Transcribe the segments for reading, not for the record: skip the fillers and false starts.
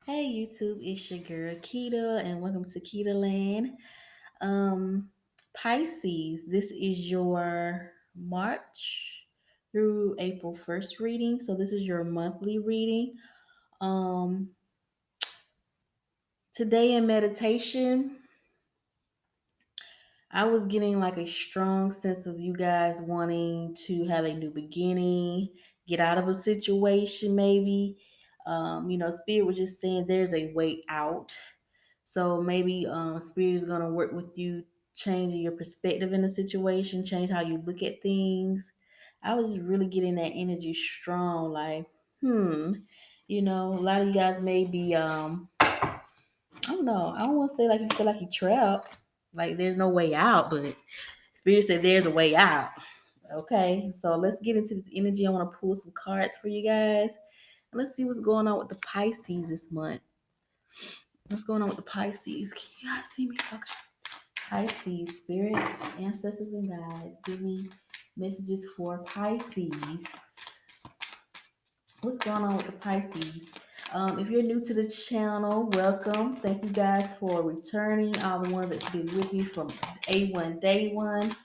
Hey YouTube, it's your girl Keita, and welcome to Keita Land. Um, Pisces, this is your March through April 1st reading. So this is your monthly reading. Um, Today in meditation, I was getting like a strong sense of you guys wanting to have a new beginning, get out of a situation, maybe. Spirit was just saying there's a way out. So maybe Spirit is going to work with you, changing your perspective in the situation, change how you look at things. I was just really getting that energy strong, like, a lot of you guys may be, I don't know, I don't want to say like you feel like you trapped, like there's no way out, but Spirit said there's a way out. Okay, so let's get into this energy. I want to pull some cards for you guys. Let's see what's going on with the Pisces this month. What's going on with the Pisces? Can you guys see me? Okay. Pisces, spirit, ancestors, and guides, give me messages for Pisces. What's going on with the Pisces? If you're new to the channel, welcome. Thank you guys for returning. All the ones that's been with me from A1 day one.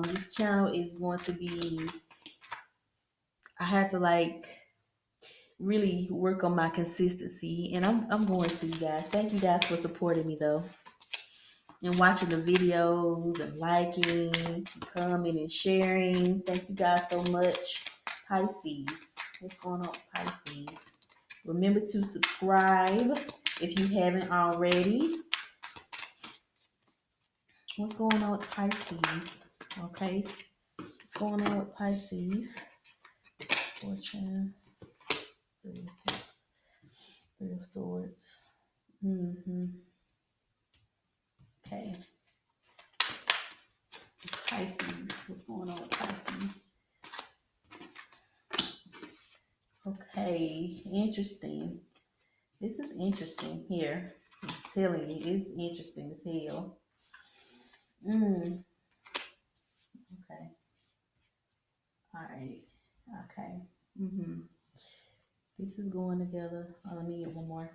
This channel is going to be, I have to really work on my consistency, and I'm going to, you guys. Thank you guys for supporting me though, and watching the videos and liking, commenting, sharing. Thank you guys so much. Pisces, what's going on with Pisces? Remember to subscribe if you haven't already. What's going on with Pisces? Okay, what's going on with Pisces? Fortune, Three of Cups, Three of Swords. Okay, Pisces, what's going on with Pisces? Okay, interesting. This is interesting here. I'm telling you, it's interesting as hell. Okay. All right. Okay. This is going together. Oh, let me get one more.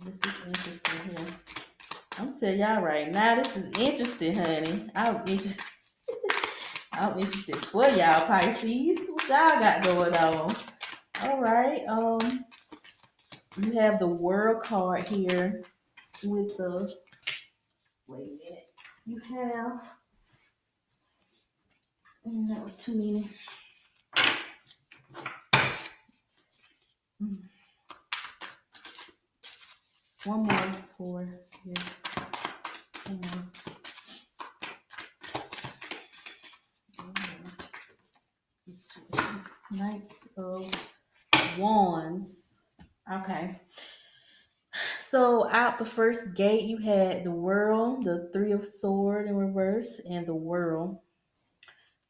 This is interesting here. I'm telling y'all right now, this is interesting, honey. I'm interested for y'all, Pisces. What y'all got going on? All right. You have the World card here with the. Wait a minute. You have. That was too many. One more for here. Knights of Wands. Okay. So out the first gate, you had the World, the Three of Sword in reverse, and the World.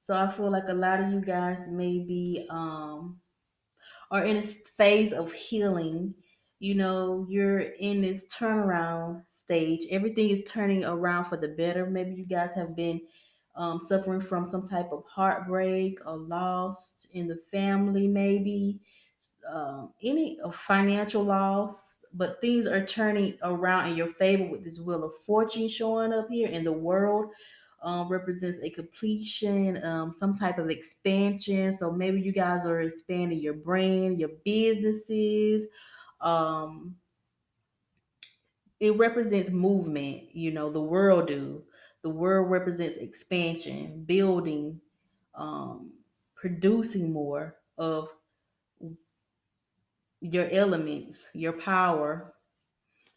So I feel like a lot of you guys may be are in a phase of healing. You're in this turnaround stage. Everything is turning around for the better. Maybe you guys have been suffering from some type of heartbreak or loss in the family, maybe any financial loss. But things are turning around in your favor with this Wheel of Fortune showing up here in the world. Represents a completion, some type of expansion. So maybe you guys are expanding your brand, your businesses. Um, it represents movement. The world do. The world represents expansion, building, um, producing more of your elements, your power.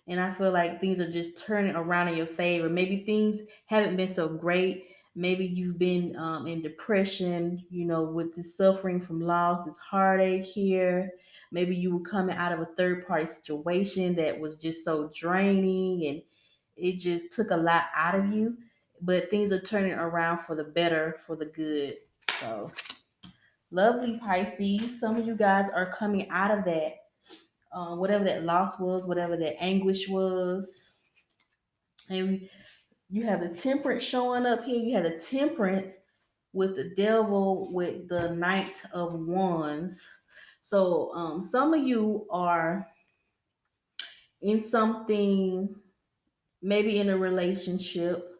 And I feel like things are just turning around in your favor. Maybe things haven't been so great. Maybe you've been in depression, with this suffering from loss, this heartache here. Maybe you were coming out of a third party situation that was just so draining, and it just took a lot out of you. But things are turning around for the better, for the good. So, lovely Pisces. Some of you guys are coming out of that, whatever that loss was, whatever that anguish was. And you have the temperance showing up here. You have the temperance with the devil with the Knight of Wands. So some of you are in something, maybe in a relationship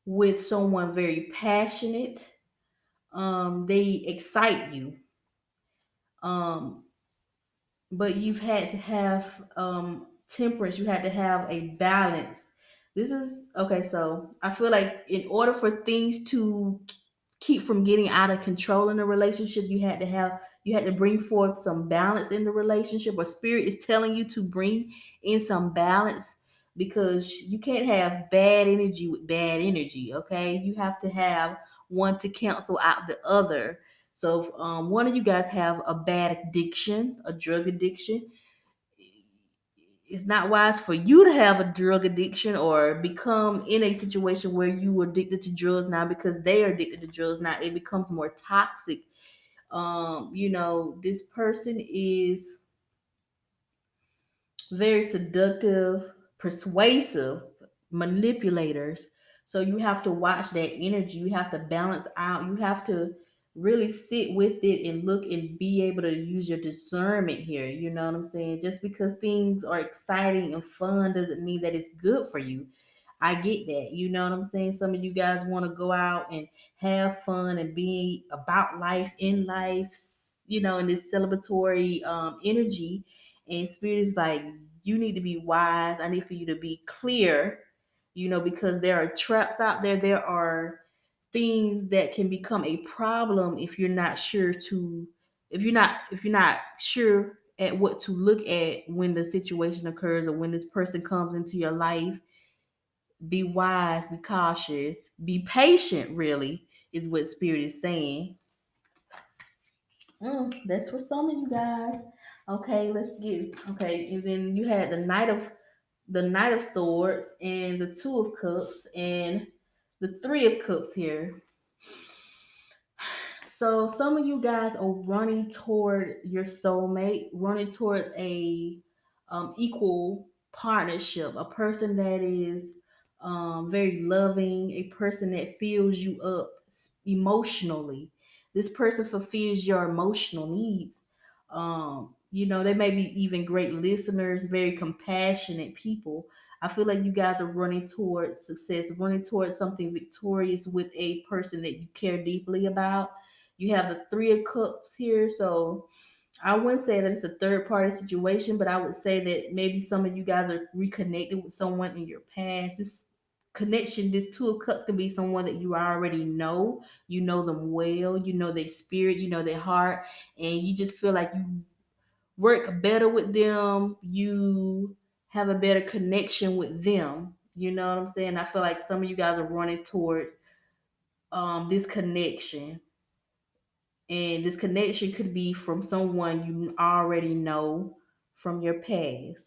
with someone very passionate. They excite you. Um, but you've had to have temperance. You had to have a balance. This is okay. So I feel like in order for things to keep from getting out of control in a relationship, you had to bring forth some balance in the relationship, or spirit is telling you to bring in some balance, because you can't have bad energy with bad energy. Okay, you have to have one to cancel out the other. So if one of you guys have a bad addiction, a drug addiction, it's not wise for you to have a drug addiction or become in a situation where you are addicted to drugs now, because they are addicted to drugs now. It becomes more toxic. This person is very seductive, persuasive, manipulators. So you have to watch that energy. You have to balance out. You have to really sit with it and look and be able to use your discernment here. You know what I'm saying? Just because things are exciting and fun doesn't mean that it's good for you. I get that. You know what I'm saying? Some of you guys want to go out and have fun and be about life, in life, in this celebratory energy. And spirit is like, you need to be wise. I need for you to be clear, because there are traps out there. There are things that can become a problem if you're not sure to, if you're not sure at what to look at when the situation occurs or when this person comes into your life. Be wise, be cautious, be patient, really, is what spirit is saying. That's for some of you guys. Okay, let's get okay. And then you had the Knight of Swords and the Two of Cups and the Three of Cups here. So some of you guys are running toward your soulmate, running towards a equal partnership, a person that is very loving, a person that fills you up emotionally. This person fulfills your emotional needs. They may be even great listeners, very compassionate people. I feel like you guys are running towards success, running towards something victorious with a person that you care deeply about. You have the Three of Cups here, so I wouldn't say that it's a third party situation, but I would say that maybe some of you guys are reconnected with someone in your past. This connection, this Two of Cups, can be someone that you already know. You know them well, you know their spirit, you know their heart, and you just feel like you work better with them. You have a better connection with them. You know what I'm saying? I feel like some of you guys are running towards this connection, and this connection could be from someone you already know from your past.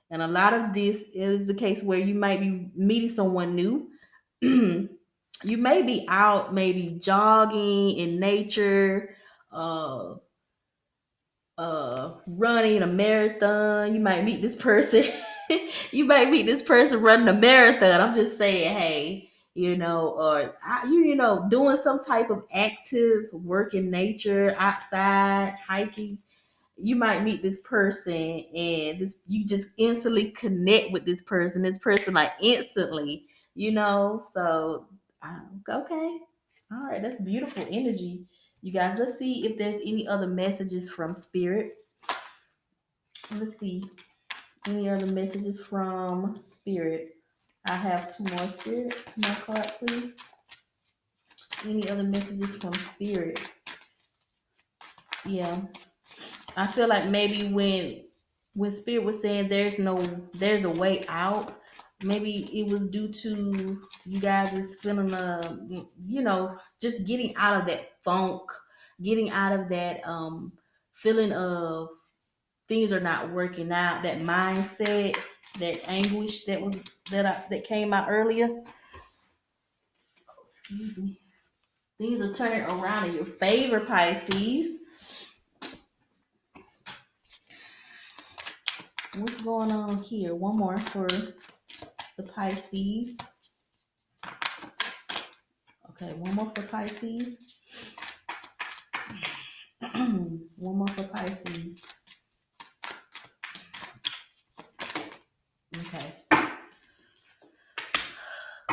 And a lot of this is the case where you might be meeting someone new. You may be out, maybe jogging in nature, uh, running a marathon. You might meet this person. You might meet this person running a marathon. I'm just saying, hey, or doing some type of active work in nature, outside hiking. You might meet this person, and you just instantly connect with this person. This person, like, instantly. So okay, all right, that's beautiful energy, you guys. Let's see if there's any other messages from spirit. Let's see, any other messages from spirit. I have two more cards, please. Any other messages from spirit? Yeah, I feel like maybe when spirit was saying there's a way out, maybe it was due to you guys is feeling just getting out of that funk, getting out of that feeling of things are not working out, that mindset, that anguish that came out earlier. Oh, excuse me. Things are turning around in your favor, Pisces. What's going on here? One more for the Pisces. Okay, one more for Pisces. One more for Pisces. Okay.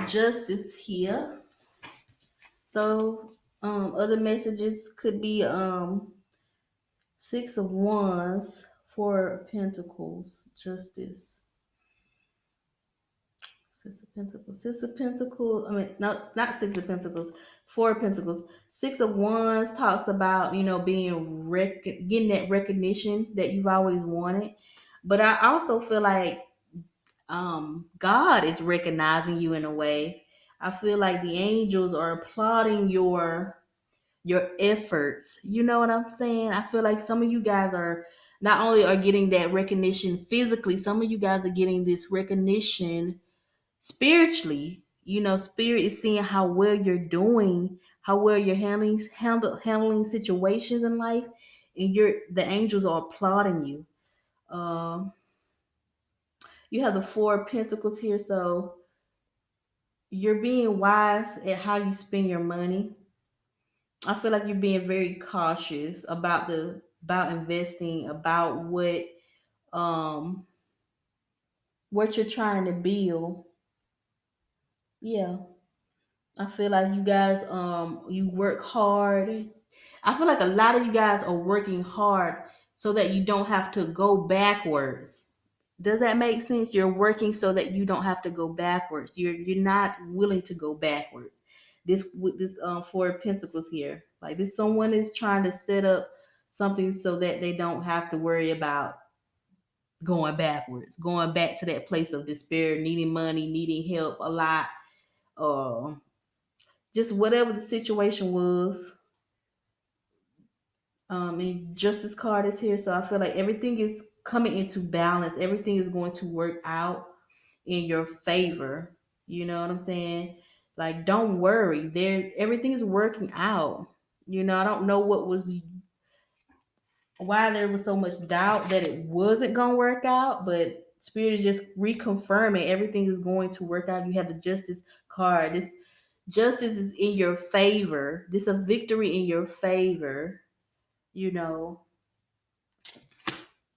Justice here. So other messages could be Six of Wands, Four of Pentacles, Justice. Six of Pentacles. Six of Pentacles. I mean, no, not Six of Pentacles. Four of Pentacles. Six of Wands talks about, being getting that recognition that you've always wanted. But I also feel like God is recognizing you in a way. I feel like the angels are applauding your efforts. You know what I'm saying? I feel like some of you guys are not only are getting that recognition physically, some of you guys are getting this recognition spiritually. Spirit is seeing how well you're doing, how well you're handling situations in life, and the angels are applauding you. You have the Four of Pentacles here, so you're being wise at how you spend your money. I feel like you're being very cautious about investing, about what you're trying to build. Yeah. I feel like you guys you work hard. I feel like a lot of you guys are working hard so that you don't have to go backwards. Does that make sense? You're working so that you don't have to go backwards. You're not willing to go backwards. This with this Four of Pentacles here. Like this someone is trying to set up something so that they don't have to worry about going backwards, going back to that place of despair, needing money, needing help a lot. Uh, just whatever the situation was. And Justice card is here, so I feel like everything is coming into balance. Everything is going to work out in your favor. You know what I'm saying? Like, don't worry. Everything is working out. I don't know why there was so much doubt that it wasn't gonna work out, but Spirit is just reconfirming everything is going to work out. You have the Justice card. This justice is in your favor. This is a victory in your favor. You know,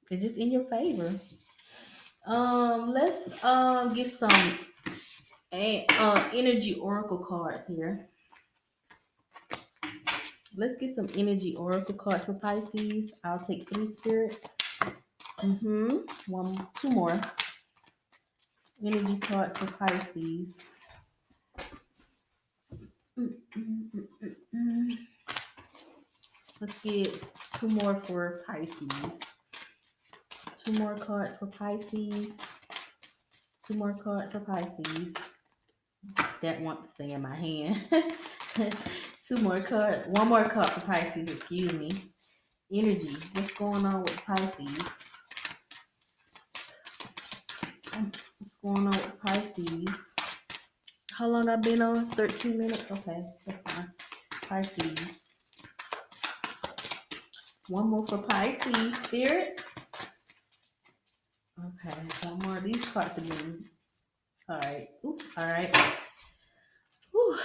it's just in your favor. Let's get some energy oracle cards here. Let's get some energy oracle cards for Pisces. I'll take 3, Spirit. Two more energy cards for Pisces. Let's get 2 more for Pisces. 2 more cards for Pisces. 2 more cards for Pisces. That wants to stay in my hand. 2 more cards. 1 more card for Pisces. Excuse me. Energy. What's going on with Pisces? What's going on with Pisces? How long I've been on? 13 minutes? Okay, that's fine. Pisces. 1 more for Pisces. Spirit. Okay, 1 more of these cards again. All right. Ooh, all right. Whew.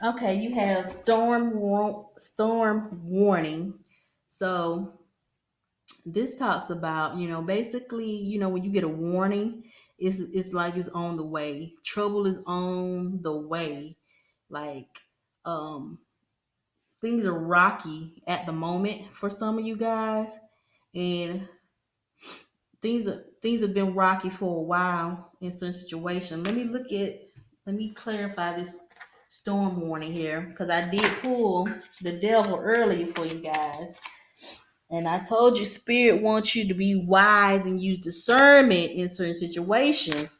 Okay, you have storm warning. So this talks about, basically, when you get a warning, it's like it's on the way. Trouble is on the way. Like things are rocky at the moment for some of you guys, and things have been rocky for a while in some situation. Let me clarify this storm warning here, because I did pull the devil earlier for you guys. And I told you, Spirit wants you to be wise and use discernment in certain situations.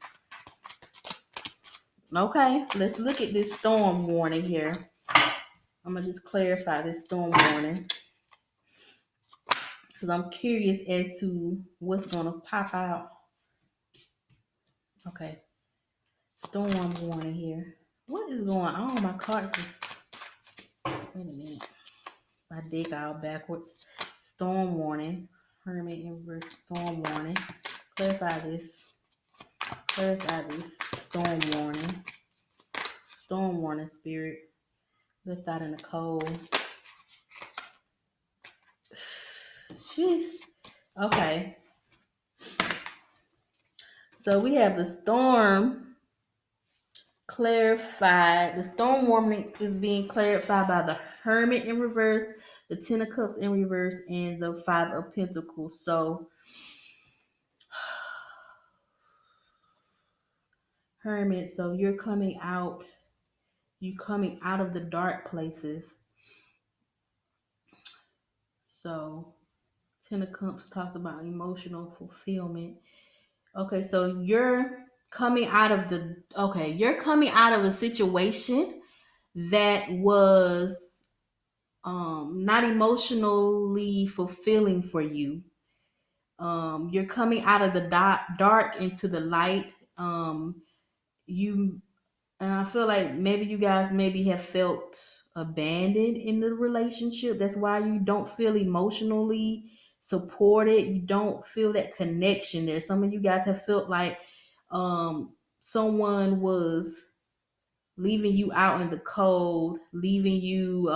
Okay, let's look at this storm warning here. I'm going to just clarify this storm warning, because I'm curious as to what's going to pop out. Okay, storm warning here. What is going on? My cards just... Wait a minute. My deck all backwards. Storm warning. Hermit in reverse. Storm warning. Clarify this. Clarify this. Storm warning. Storm warning, Spirit. Left out in the cold. Jeez. Okay. So we have the storm clarified. The storm warning is being clarified by the Hermit in reverse, the Ten of Cups in reverse, and the Five of Pentacles. So Hermit, so you're coming out. You coming out of the dark places. So Ten of Cups talks about emotional fulfillment. Okay, so you're coming out of a situation that was not emotionally fulfilling for you. You're coming out of the dark into the light. You And I feel like maybe you guys maybe have felt abandoned in the relationship. That's why you don't feel emotionally supported. You don't feel that connection there. Some of you guys have felt like someone was leaving you out in the cold, leaving you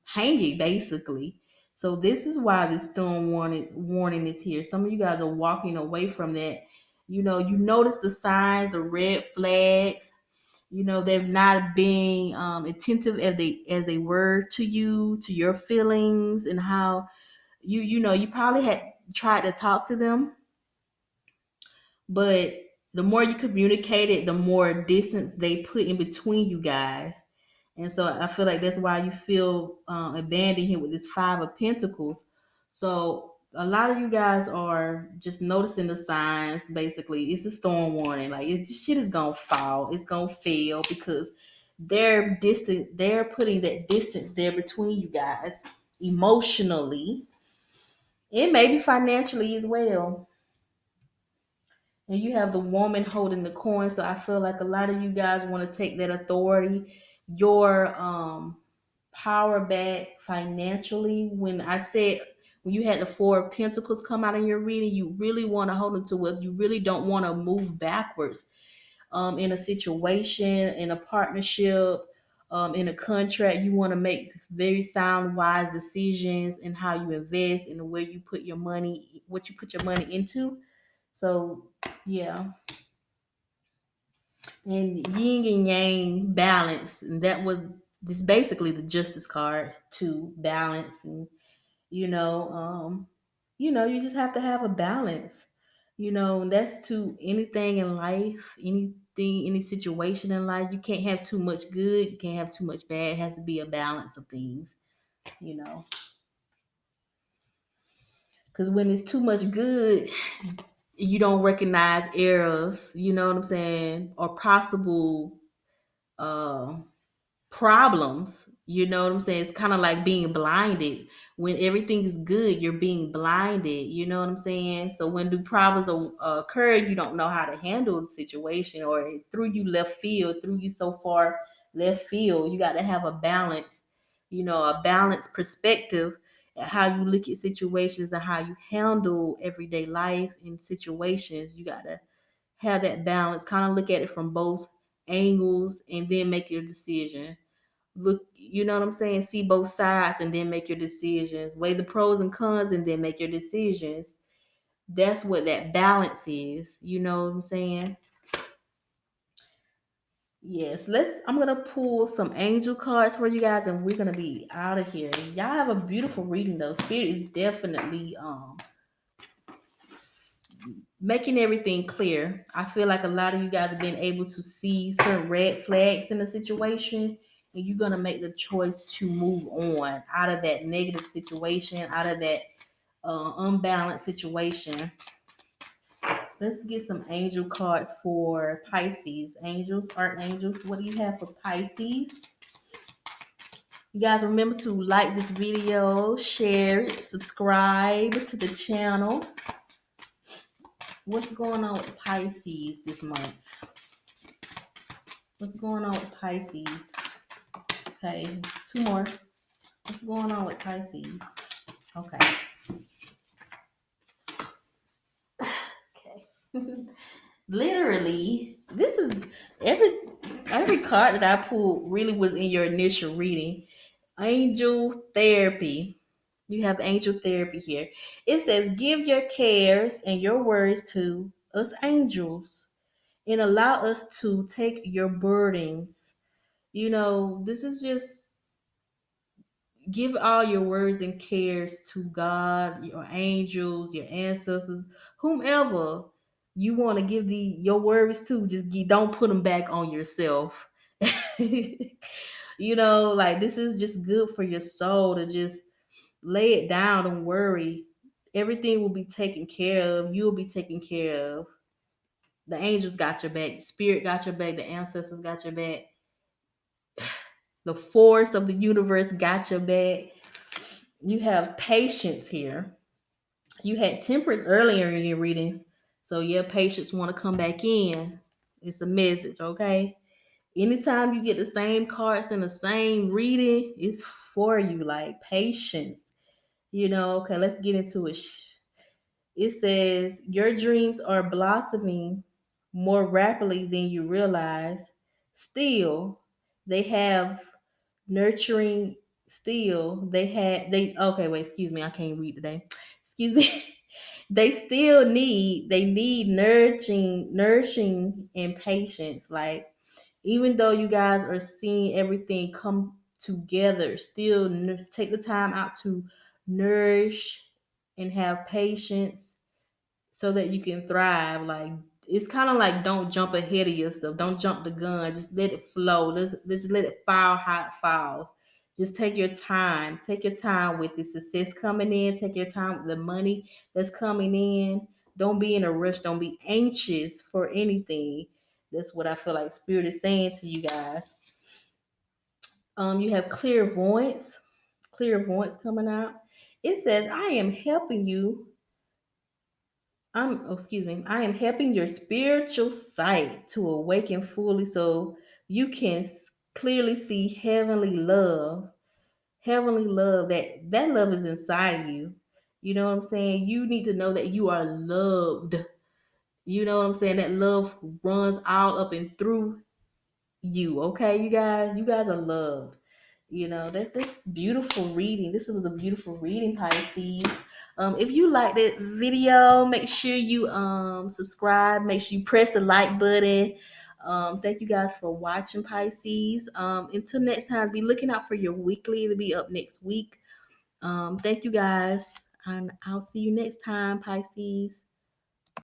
hanging basically. So this is why the storm warning is here. Some of you guys are walking away from that. You notice the signs, the red flags. They're not being attentive as they were to you, to your feelings, and how you probably had tried to talk to them, but the more you communicated, the more distance they put in between you guys. And so I feel like that's why you feel abandoned here with this Five of Pentacles. So a lot of you guys are just noticing the signs. Basically, it's a storm warning. Like shit is gonna fall. It's gonna fail because they're distant. They're putting that distance there between you guys, emotionally and maybe financially as well. And you have the woman holding the coin. So I feel like a lot of you guys want to take that authority, your power back financially. When you had the Four of Pentacles come out in your reading, you really want to hold on to it. You really don't want to move backwards in a situation, in a partnership, in a contract. You want to make very sound, wise decisions in how you invest and where you put your money, what you put your money into. So yeah, and yin and yang balance, and that was this basically the Justice card to balance, and you know, um, you just have to have a balance. And that's to anything in life, anything, any situation in life. You can't have too much good, you can't have too much bad. It has to be a balance of things, you know. Because when it's too much good, you don't recognize errors, you know what I'm saying, or possible uh problems. You know what I'm saying? It's kind of like being blinded. When everything is good, you're being blinded. You know what I'm saying? So when the problems occur, you don't know how to handle the situation, or it threw you left field, threw you so far left field. You got to have a balance, a balanced perspective at how you look at situations and how you handle everyday life in situations. You got to have that balance, kind of look at it from both angles and then make your decision. Look, you know what I'm saying? See both sides and then make your decisions. Weigh the pros and cons and then make your decisions. That's what that balance is. You know what I'm saying? Yes, I'm gonna pull some angel cards for you guys and we're gonna be out of here. Y'all have a beautiful reading though. Spirit is definitely making everything clear. I feel like a lot of you guys have been able to see certain red flags in the situation, and you're gonna make the choice to move on out of that negative situation, out of that unbalanced situation. Let's get some angel cards for Pisces. Angels, archangels, what do you have for Pisces? You guys remember to like this video, share it, subscribe to the channel. What's going on with Pisces this month? What's going on with Pisces? Okay, two more. What's going on with Pisces? Okay. Okay. Literally, this is every card that I pulled really was in your initial reading. Angel therapy. You have angel therapy here. It says, give your cares and your worries to us angels and allow us to take your burdens. This is just give all your worries and cares to God, your angels, your ancestors, whomever you want to give your worries to. Just don't put them back on yourself. Like this is just good for your soul to just lay it down. Don't worry. Everything will be taken care of. You'll be taken care of. The angels got your back. Spirit got your back. The ancestors got your back. The force of the universe got your back. You have patience here. You had temperance earlier in your reading. So your patience want to come back in. It's a message, okay? Anytime you get the same cards in the same reading, it's for you, like patience. Okay, let's get into it. It says, your dreams are blossoming more rapidly than you realize. Still, they have nurturing still. Okay, wait, excuse me, I can't read today. Excuse me. They need nourishing and patience. Like, even though you guys are seeing everything come together, still take the time out to nourish and have patience so that you can thrive. Like, it's kind of like, don't jump ahead of yourself. Don't jump the gun. Just let it flow. Let's let it fall how it falls. Just take your time. Take your time with the success coming in. Take your time with the money that's coming in. Don't be in a rush. Don't be anxious for anything. That's what I feel like Spirit is saying to you guys. You have clairvoyance coming out. It says, I am helping you I am helping your spiritual sight to awaken fully so you can clearly see heavenly love. Heavenly love, that love is inside of you. You know what I'm saying? You need to know that you are loved. You know what I'm saying? That love runs all up and through you. Okay, you guys? You guys are loved. That's just beautiful reading. This was a beautiful reading, Pisces. If you like that video, make sure you subscribe. Make sure you press the like button. Thank you guys for watching, Pisces. Until next time, be looking out for your weekly. It'll be up next week. Thank you guys, and I'll see you next time, Pisces.